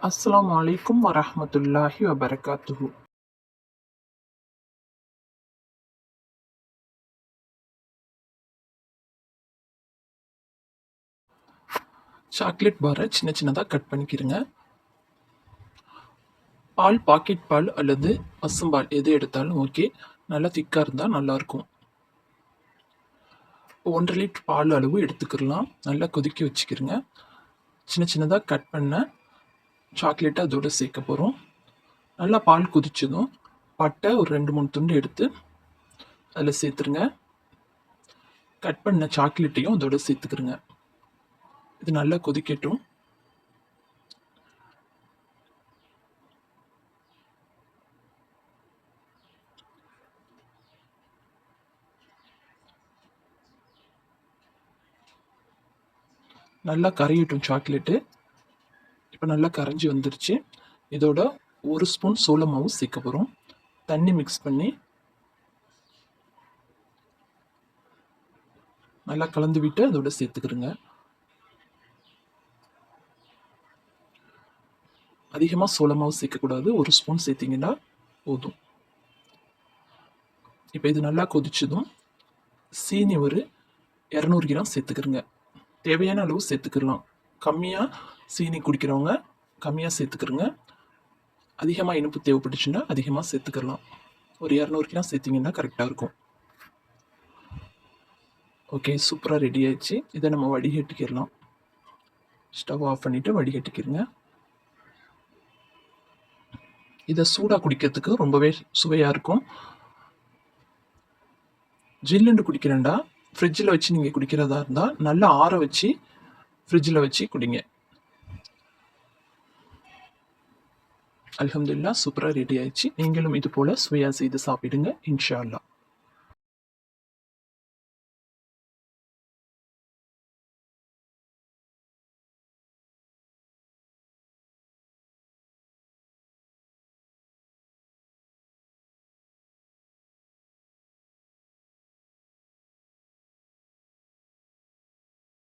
அஸ்ஸலாமு அலைக்கும் வரஹ்மத்துல்லாஹி வபரகாத்துஹு. சாக்லேட் பாரை சின்ன சின்னதாக கட் பண்ணிக்கிறங்க. பால், பாக்கெட் பால் அல்லது பசும்பால் எது எடுத்தாலும் ஓகே. நல்லா திக்காக இருந்தால் நல்லாயிருக்கும். 1.5 லிட்டர் பால் அளவு எடுத்துக்கிடலாம். நல்லா கொதிக்க வச்சுக்கிறங்க. சின்ன சின்னதாக கட் பண்ண சாக்லேட்டை அதோடு சேர்க்க போகிறோம். நல்லா பால் கொதிச்சதும் பட்டை ஒரு 2-3 துண்டு எடுத்து அதில் சேர்த்துருங்க. கட் பண்ண சாக்லேட்டையும் அதோட சேர்த்துக்கிறங்க. இது நல்லா கொதிக்கட்டும். நல்லா கரையட்டும் சாக்லேட்டு. இப்போ நல்லா கரைஞ்சி வந்துருச்சு. இதோட 1 ஸ்பூன் சோள மாவு சேர்க்க போகிறோம். தண்ணி மிக்ஸ் பண்ணி நல்லா கலந்து விட்டு அதோட சேர்த்துக்கிறோங்க. அதிகமாக சோள மாவு சேர்க்கக்கூடாது. 1 ஸ்பூன் சேர்த்திங்கன்னா போதும். இப்போ இது நல்லா கொதிச்சதும் சீனி ஒரு 200 கிராம் சேர்த்துக்கிறோங்க. தேவையான அளவு சேர்த்துக்கலாம். கம்மியாக சீனி குடிக்கிறவங்க கம்மியாக சேர்த்துக்கிறோங்க. அதிகமாக இனிப்பு தேவைப்பட்டுச்சுன்னா அதிகமாக சேர்த்துக்கலாம். ஒரு 200 கிராம் சேர்த்திங்கன்னா கரெக்டாக இருக்கும். ஓகே, சூப்பராக ரெடி ஆயிடுச்சு. இதை நம்ம வடிகட்டிக்கிடலாம். ஸ்டவ் ஆஃப் பண்ணிவிட்டு வடிகட்டிக்கிறங்க. இதை சூடாக குடிக்கிறதுக்கு ரொம்பவே சுவையாக இருக்கும். ஜில்லுண்டு குடிக்கிறேன்டா ஃப்ரிட்ஜில் வச்சு நீங்கள் குடிக்கிறதா இருந்தால் நல்லா ஆற வச்சு ஃப்ரிட்ஜில் வச்சு குடிங்க. அல்ஹம்துலில்லாஹ், சூப்பராக ரெடி ஆயிடுச்சு. நீங்களும் இது போல் சுவையாக செய்து சாப்பிடுங்க இன்ஷா அல்லாஹ்.